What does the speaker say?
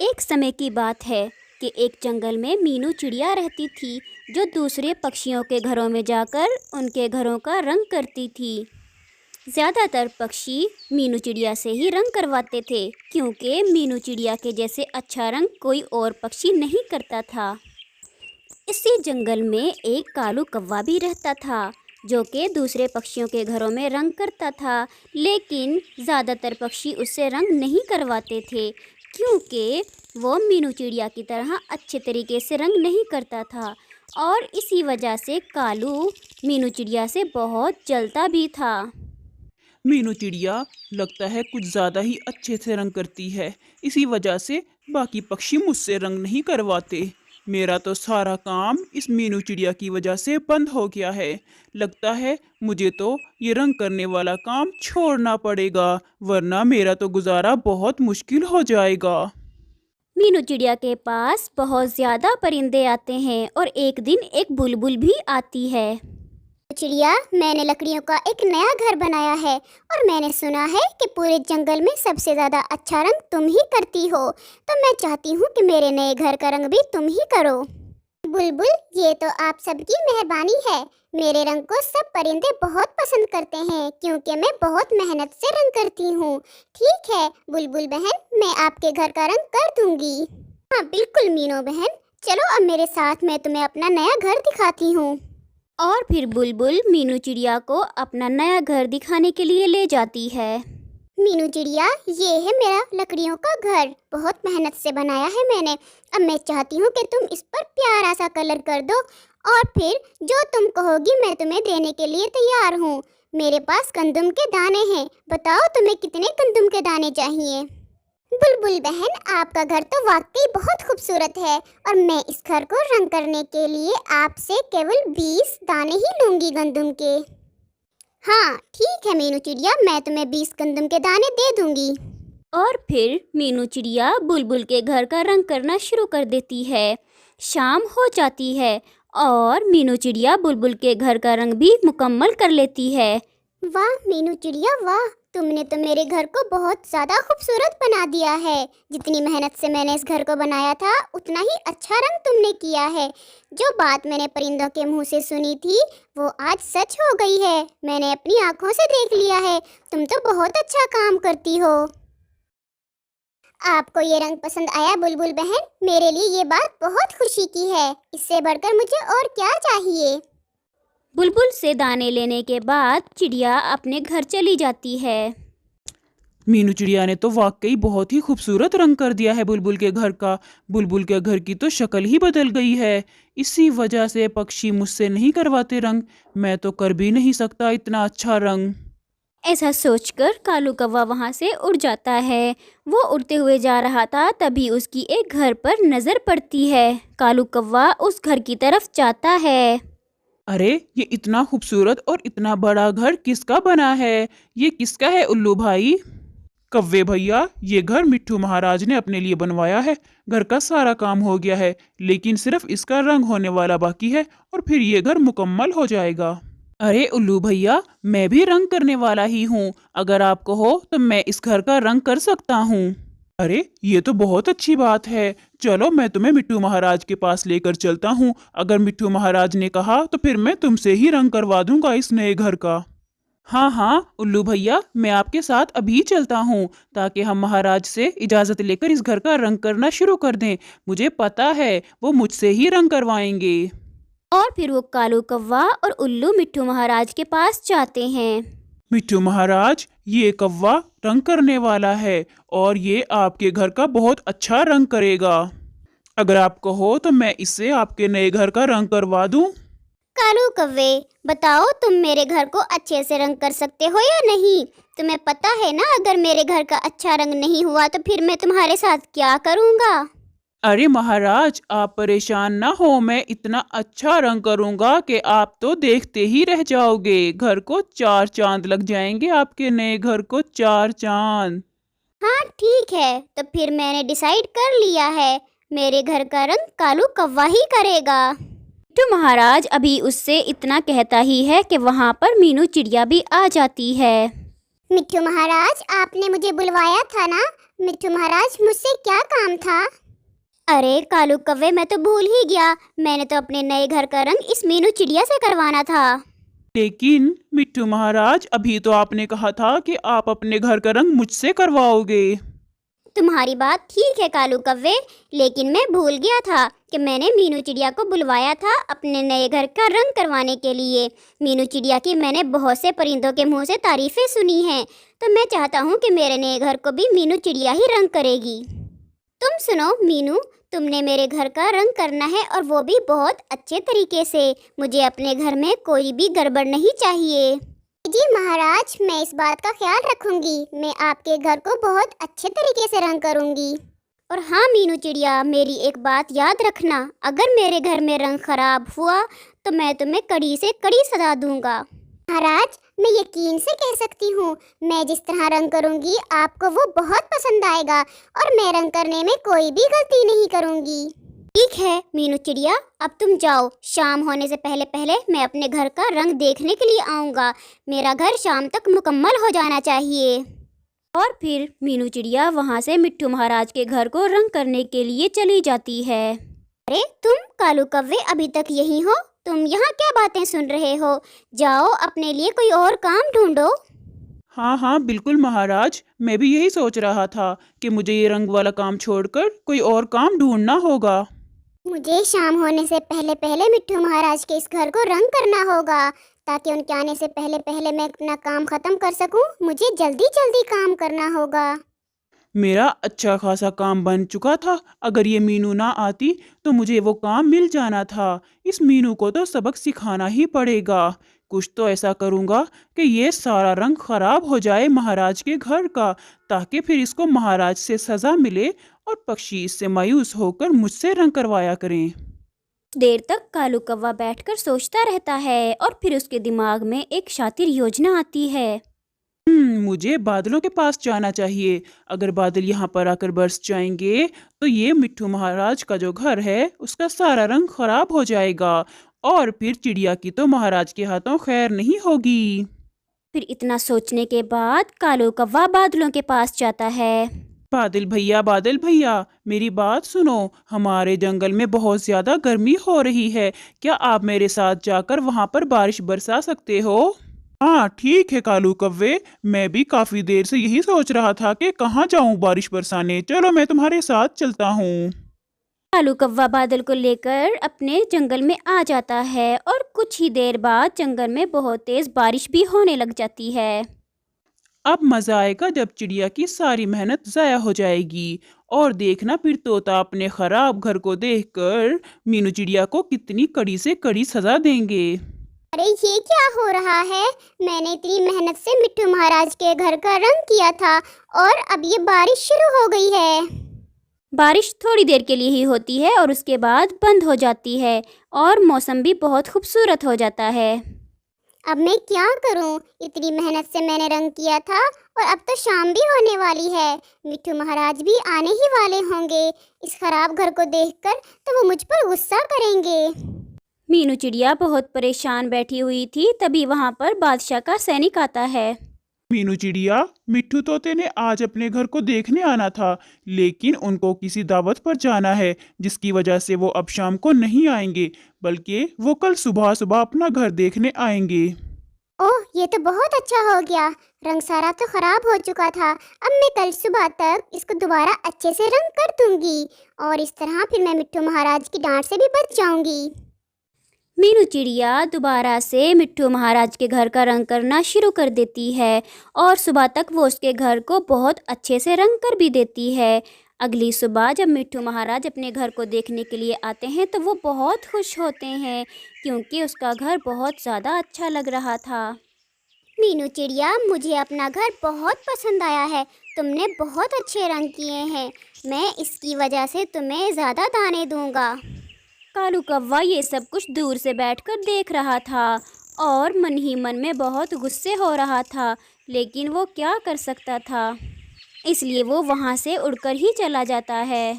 एक समय की बात है कि एक जंगल में मीनू चिड़िया रहती थी, जो दूसरे पक्षियों के घरों में जाकर उनके घरों का रंग करती थी। ज़्यादातर पक्षी मीनू चिड़िया से ही रंग करवाते थे, क्योंकि मीनू चिड़िया के जैसे अच्छा रंग कोई और पक्षी नहीं करता था। इसी जंगल में एक कालू कौवा भी रहता था, जो कि दूसरे पक्षियों के घरों में रंग करता था, लेकिन ज़्यादातर पक्षी उससे रंग नहीं करवाते थे, क्योंकि वो मीनू चिड़िया की तरह अच्छे तरीके से रंग नहीं करता था। और इसी वजह से कालू मीनू चिड़िया से बहुत जलता भी था। मीनू चिड़िया लगता है कुछ ज़्यादा ही अच्छे से रंग करती है। इसी वजह से बाकी पक्षी मुझसे रंग नहीं करवाते। मेरा तो सारा काम इस मीनू चिड़िया की वजह से बंद हो गया है। लगता है मुझे तो ये रंग करने वाला काम छोड़ना पड़ेगा, वरना मेरा तो गुजारा बहुत मुश्किल हो जाएगा। मीनू चिड़िया के पास बहुत ज़्यादा परिंदे आते हैं और एक दिन एक बुलबुल भी आती है। चिड़िया, मैंने लकड़ियों का एक नया घर बनाया है और मैंने सुना है कि पूरे जंगल में सबसे ज़्यादा अच्छा रंग तुम ही करती हो, तो मैं चाहती हूँ कि मेरे नए घर का रंग भी तुम ही करो। बुलबुल, ये तो आप सबकी मेहरबानी है। मेरे रंग को सब परिंदे बहुत पसंद करते हैं, क्योंकि मैं बहुत मेहनत से रंग करती हूँ। ठीक है बुलबुल बहन, मैं आपके घर का रंग कर दूंगी। हाँ बिल्कुल मीनू बहन, चलो अब मेरे साथ मैं तुम्हें अपना नया घर दिखाती हूँ। और फिर बुलबुल मीनू चिड़िया को अपना नया घर दिखाने के लिए ले जाती है। मीनू चिड़िया, ये है मेरा लकड़ियों का घर, बहुत मेहनत से बनाया है मैंने। अब मैं चाहती हूँ कि तुम इस पर प्यारा सा कलर कर दो, और फिर जो तुम कहोगी मैं तुम्हें देने के लिए तैयार हूँ। मेरे पास गंदम के दाने हैं, बताओ तुम्हें कितने गंदम के दाने चाहिए। बुलबुल बहन, आपका घर तो वाकई बहुत खूबसूरत है और मैं इस घर को रंग करने के लिए आपसे केवल 20 दाने ही लूँगी गंदम के। हाँ ठीक है मीनू चिड़िया, मैं तुम्हें 20 गंदम के दाने दे दूंगी। और फिर मीनू चिड़िया बुलबुल के घर का रंग करना शुरू कर देती है। शाम हो जाती है और मीनू चिड़िया बुलबुल के घर का रंग भी मुकम्मल कर लेती है। वाह मीनू चिड़िया वाह, तुमने तो मेरे घर को बहुत ज़्यादा खूबसूरत बना दिया है। जितनी मेहनत से मैंने इस घर को बनाया था, उतना ही अच्छा रंग तुमने किया है। जो बात मैंने परिंदों के मुंह से सुनी थी, वो आज सच हो गई है। मैंने अपनी आंखों से देख लिया है। तुम तो बहुत अच्छा काम करती हो। आपको ये रंग पसंद आया बुलबुल बहन? मेरे लिए ये बात बहुत खुशी की है। इससे बढ़कर मुझे और क्या चाहिए। बुलबुल से दाने लेने के बाद चिड़िया अपने घर चली जाती है। मीनू चिड़िया ने तो वाकई बहुत ही खूबसूरत रंग कर दिया है बुलबुल के घर का। बुलबुल के घर की तो शक्ल ही बदल गई है। इसी वजह से पक्षी मुझसे नहीं करवाते रंग। मैं तो कर भी नहीं सकता इतना अच्छा रंग। ऐसा सोचकर कालू कौवा वहाँ से उड़ जाता है। वो उड़ते हुए जा रहा था, तभी उसकी एक घर पर नज़र पड़ती है। कालू कौवा उस घर की तरफ जाता है। अरे, ये इतना खूबसूरत और इतना बड़ा घर किसका बना है? ये किसका है उल्लू भाई? कव्वे भैया, ये घर मिट्ठू महाराज ने अपने लिए बनवाया है। घर का सारा काम हो गया है, लेकिन सिर्फ इसका रंग होने वाला बाकी है और फिर ये घर मुकम्मल हो जाएगा। अरे उल्लू भैया, मैं भी रंग करने वाला ही हूँ। अगर आप कहो तो मैं इस घर का रंग कर सकता हूँ। अरे, ये तो बहुत अच्छी बात है। चलो, मैं तुम्हें मिट्टू महाराज के पास लेकर चलता हूँ। अगर मिट्टू महाराज ने कहा तो फिर मैं तुमसे ही रंग करवा दूंगा इस नए घर का। हाँ हाँ उल्लू भैया, मैं आपके साथ अभी चलता हूँ, ताकि हम महाराज से इजाज़त लेकर इस घर का रंग करना शुरू कर दें। मुझे पता है वो मुझसे ही रंग करवाएंगे। और फिर वो कालू कौवा और उल्लू मिट्ठू महाराज के पास जाते हैं। मिट्टू महाराज, ये कौवा रंग करने वाला है और ये आपके घर का बहुत अच्छा रंग करेगा। अगर आप कहो तो मैं इससे आपके नए घर का रंग करवा दूं। कालू कव्वे, बताओ तुम मेरे घर को अच्छे से रंग कर सकते हो या नहीं? तुम्हें पता है ना, अगर मेरे घर का अच्छा रंग नहीं हुआ तो फिर मैं तुम्हारे साथ क्या करूँगा। अरे महाराज, आप परेशान ना हो, मैं इतना अच्छा रंग करूंगा कि आप तो देखते ही रह जाओगे। घर को 4 चांद लग जाएंगे, आपके नए घर को 4 चांद। हाँ ठीक है, तो फिर मैंने डिसाइड कर लिया है, मेरे घर का रंग कालू कव्वा ही करेगा। मिट्ठू महाराज अभी उससे इतना कहता ही है कि वहाँ पर मीनू चिड़िया भी आ जाती है। मिट्ठू महाराज, आपने मुझे बुलवाया था ना? मिट्ठू महाराज, मुझसे क्या काम था? अरे कालू कव्वे, मैं तो भूल ही गया। मैंने तो अपने नए घर का रंग इस मीनू चिड़िया से करवाना था। लेकिन मिट्ठू महाराज, अभी तो आपने कहा था कि आप अपने घर का रंग मुझसे करवाओगे। तुम्हारी बात ठीक है कालू कव्वे, लेकिन मैं भूल गया था कि मैंने मीनू चिड़िया को बुलवाया था अपने नए घर का रंग करवाने के लिए। मीनू चिड़िया की मैंने बहुत से परिंदों के मुंह से तारीफ़ें सुनी हैं, तो मैं चाहता हूँ कि मेरे नए घर को भी मीनू चिड़िया ही रंग करेगी। तुम सुनो मीनू, तुमने मेरे घर का रंग करना है और वो भी बहुत अच्छे तरीके से। मुझे अपने घर में कोई भी गड़बड़ नहीं चाहिए। जी महाराज, मैं इस बात का ख्याल रखूंगी। मैं आपके घर को बहुत अच्छे तरीके से रंग करूंगी। और हाँ मीनू चिड़िया, मेरी एक बात याद रखना, अगर मेरे घर में रंग खराब हुआ तो मैं तुम्हें कड़ी से कड़ी सजा दूंगा। महाराज, मैं यकीन से कह सकती हूँ, मैं जिस तरह रंग करूंगी आपको वो बहुत पसंद आएगा और मैं रंग करने में कोई भी गलती नहीं करूंगी। ठीक है मीनू चिड़िया, अब तुम जाओ। शाम होने से पहले पहले मैं अपने घर का रंग देखने के लिए आऊँगा। मेरा घर शाम तक मुकम्मल हो जाना चाहिए। और फिर मीनू चिड़िया वहाँ से मिट्ठू महाराज के घर को रंग करने के लिए चली जाती है। अरे तुम कालू कव्वे, अभी तक यहीं हो? तुम यहाँ क्या बातें सुन रहे हो? जाओ अपने लिए कोई और काम ढूंढो। हाँ हाँ बिल्कुल महाराज, मैं भी यही सोच रहा था कि मुझे ये रंग वाला काम छोड़कर कोई और काम ढूंढना होगा। मुझे शाम होने से पहले पहले मिट्ठू महाराज के इस घर को रंग करना होगा, ताकि उनके आने से पहले पहले मैं अपना काम खत्म कर सकूं। मुझे जल्दी जल्दी काम करना होगा। मेरा अच्छा खासा काम बन चुका था। अगर ये मीनू ना आती तो मुझे वो काम मिल जाना था। इस मीनू को तो सबक सिखाना ही पड़ेगा। कुछ तो ऐसा करूँगा कि ये सारा रंग खराब हो जाए महाराज के घर का, ताकि फिर इसको महाराज से सज़ा मिले और पक्षी इससे मायूस होकर मुझसे रंग करवाया करें। देर तक कालू कौवा बैठकर सोचता रहता है और फिर उसके दिमाग में एक शातिर योजना आती है। मुझे बादलों के पास जाना चाहिए। अगर बादल यहाँ पर आकर बरस जाएंगे तो ये मिट्ठू महाराज का जो घर है उसका सारा रंग खराब हो जाएगा और फिर चिड़िया की तो महाराज के हाथों खैर नहीं होगी। फिर इतना सोचने के बाद कालू कौवा बादलों के पास जाता है। बादल भैया, मेरी बात सुनो। हमारे जंगल में बहुत ज्यादा गर्मी हो रही है। क्या आप मेरे साथ जाकर वहाँ पर बारिश बरसा सकते हो? हाँ ठीक है कालू कव्वे, मैं भी काफी देर से यही सोच रहा था कि कहाँ जाऊँ बारिश बरसाने। चलो मैं तुम्हारे साथ चलता हूँ। कालू कौवा बादल को लेकर अपने जंगल में आ जाता है और कुछ ही देर बाद जंगल में बहुत तेज बारिश भी होने लग जाती है। अब मजा आएगा जब चिड़िया की सारी मेहनत जाया हो जाएगी। और देखना फिर तोता अपने खराब घर को देखकर मीनू चिड़िया को कितनी कड़ी से कड़ी सजा देंगे। अरे ये क्या हो रहा है? मैंने इतनी मेहनत से मिट्ठू महाराज के घर का रंग किया था और अब ये बारिश शुरू हो गई है। बारिश थोड़ी देर के लिए ही होती है और उसके बाद बंद हो जाती है और मौसम भी बहुत खूबसूरत हो जाता है। अब मैं क्या करूं? इतनी मेहनत से मैंने रंग किया था और अब तो शाम भी होने वाली है। मिट्ठू महाराज भी आने ही वाले होंगे। इस खराब घर को देखकर तो वो मुझ पर गुस्सा करेंगे। मीनू चिड़िया बहुत परेशान बैठी हुई थी, तभी वहाँ पर बादशाह का सैनिक आता है। मीनू चिड़िया, मिट्ठू तोते ने आज अपने घर को देखने आना था, लेकिन उनको किसी दावत पर जाना है, जिसकी वजह से वो अब शाम को नहीं आएंगे, बल्कि वो कल सुबह सुबह अपना घर देखने आएंगे। ओह, ये तो बहुत अच्छा हो गया। रंग सारा तो खराब हो चुका था। अब मैं कल सुबह तक इसको दोबारा अच्छे से रंग कर दूंगी और इस तरह फिर मैं मिट्ठू महाराज की डांट से भी बच जाऊंगी। मीनू चिड़िया दोबारा से मिट्ठू महाराज के घर का रंग करना शुरू कर देती है और सुबह तक वो उसके घर को बहुत अच्छे से रंग कर भी देती है। अगली सुबह जब मिट्ठू महाराज अपने घर को देखने के लिए आते हैं तो वो बहुत खुश होते हैं, क्योंकि उसका घर बहुत ज़्यादा अच्छा लग रहा था। मीनू चिड़िया, मुझे अपना घर बहुत पसंद आया है। तुमने बहुत अच्छे रंग किए हैं। मैं इसकी वजह से तुम्हें ज़्यादा दाने दूंगा। कालू कौवा ये सब कुछ दूर से बैठकर देख रहा था और मन ही मन में बहुत गुस्से हो रहा था, लेकिन वो क्या कर सकता था, इसलिए वो वहाँ से उड़कर ही चला जाता है।